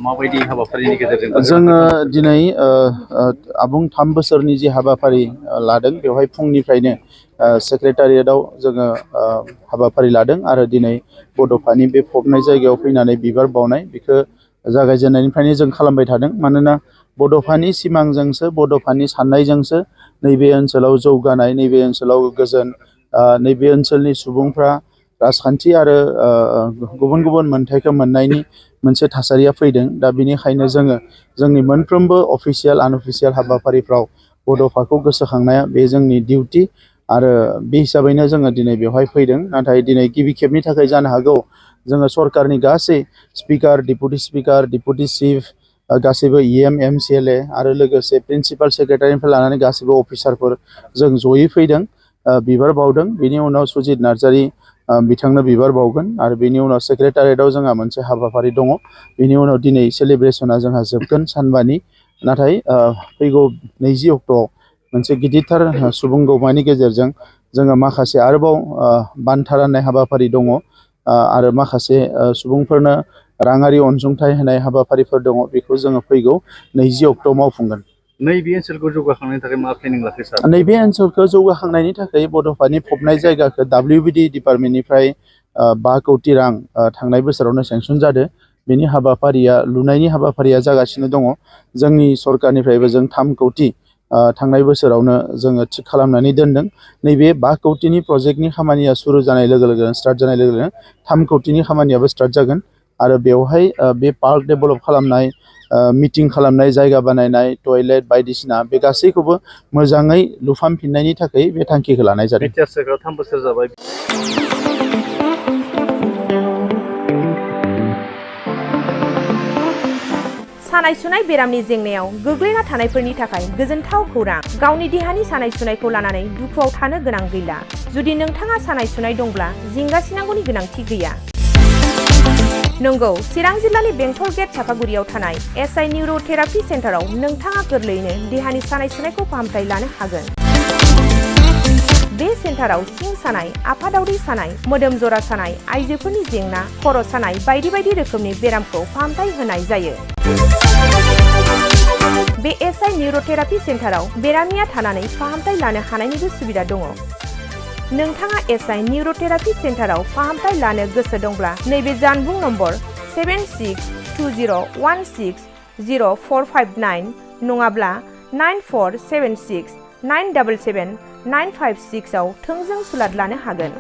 माबायदि हाबाफारिनि गेजेरजों जोङो दिनै आबुं 3 बोसोरनि जि हाबाफारि लादों बेवहाय फुंनिफ्रायनो सेक्रेटारियेटआव जोङो हाबाफारि लादों आरो दिनै बड'फानि बे फबनाय जायगायाव फैनानै बिबार बावनाय बेखौ जागायजेननायनिफ्रायनो जों खालामबाय थादों मानोना बड'फानि सिमांजोंसो बड'फानि साननायजोंसो नैबे ओनसोलाव जौगानाय नैबे ओनसोलाव गोजोन नैबे ओनसोलनि सुबुंफ्रा राजखान्थि आरो गुबुन गुबुन मोनथायखौ मोननायनि मोनसे थासारिया फैदों दा बेनिखायनो जोङो जोंनि मोनफ्रोमबो अफिसियेल आनअफिसियेल हाबाफारिफ्राव बड'फाखौ गोसोखांनाया बे जोंनि डिउटि आरो बे हिसाबैनो जोङो दिनै बेवहाय फैदों नाथाय दिनै गिबि खेबनि थाखाय जानो हागौ जोङो सरकारनि गासै स्पिकार डिपुटि चिफ गासैबो EM MCLA आरो लोगोसे प्रिन्सिपाल सेक्रेटारिनिफ्राय लानानै गासैबो अफिसारफोर जों जयै फैदों बिबार बावदों बेनि उनाव सुजित नार्जारी बिथांनो बिबार बावगोन आरो बेनि उनाव सेक्रेटारियेटआव जोंहा मोनसे हाबाफारि दङ बेनि उनाव दिनै सेलिब्रेसना जोंहा जोबगोन सानबानि नाथाय फैगौ 20 अक्ट'आव मोनसे गिदिरथार सुबुं गौमानि गेजेरजों जोङो माखासे आरोबाव बान्था राननाय हाबाफारि दङ आरो माखासे सुबुंफोरनो राङारि अनसुंथाइ होनाय हाबाफारिफोर दङ बेखौ जोङो फैगौ 20 अक्ट'आव मावफुंगोन। नैबे ओनसोलखौ जौगाखांनायनि थाखाय मा प्लेनिं लाखो सार? नैबे ओनसोलखौ जौगाखांनायनि थाखाय बड'फानि फबनाय जायगाखौ WBD डिपार्टमेन्टनिफ्राय 5 कौटि रां थांनाय बोसोरावनो सेंसन जादों बेनि हाबाफारिया लुनायनि हाबाफारिया जागासिनो दङ जोंनि सरकारनिफ्रायबो जों 3 कौटि थांनाय बोसोरावनो जोङो थिग खालामनानै दोनदों नैबे 5 कौटिनि प्रजेक्टनि खामानिया सुरु जानाय लोगो लोगोनो स्टार्ट जानाय लोगो लोगोनो 3 कौटिनि खामानियाबो स्टार्ट जागोन आरो बेवहाय बे पार्क डेभेलप खालामनाय मिटिं खालामनाय जायगा बानायनाय टयलेट बायदिसिना बे गासैखौबो मोजाङै लुफामफिननायनि थाखाय बे थांखिखौ लानाय जादों। बिटिआर सोरखारा 3 बोसोर जाबाय। सानाय सुनाय बेरामनि जेंनायाव गोग्लैना थानायफोरनि थाखाय गोजोनथाव खौरां गावनि देहानि सानाय सुनायखौ लानानै दुखुआव थानो गोनां गैला जुदि नोंथाङा सानाय सुनाय दंब्ला जिंगासिनांगौनि गोनांथि गैया। नंगौ चिरां जिल्लानि बेंटल गेट चापागुरियाव थानाय SI निउर'थेरापि सेन्टाराव नोंथाङा गोरलैयैनो देहानि सानाय सुनायखौ फाहामथाय लानो हागोन। बे सेन्टाराव सिं सानाय आफादावरि सानाय मोदोम जरा सानाय आइजोफोरनि जेंना खर' सानाय बायदि बायदि रोखोमनि बेरामखौ फाहामथाय होनाय जायो। बे SI निउर'थेरापि सेन्टाराव बेरामिया थानानै फाहामथाय लानो हानायनिबो सुबिदा दङ। नोंथाङा SI निउर'थेरापि सेन्टाराव फाहामथाय लानो गोसो दंब्ला नैबे जानबुं नम्बर 7620160459 नङाब्ला 9476977956 आव थोंजों सुलाद लानो हागोन।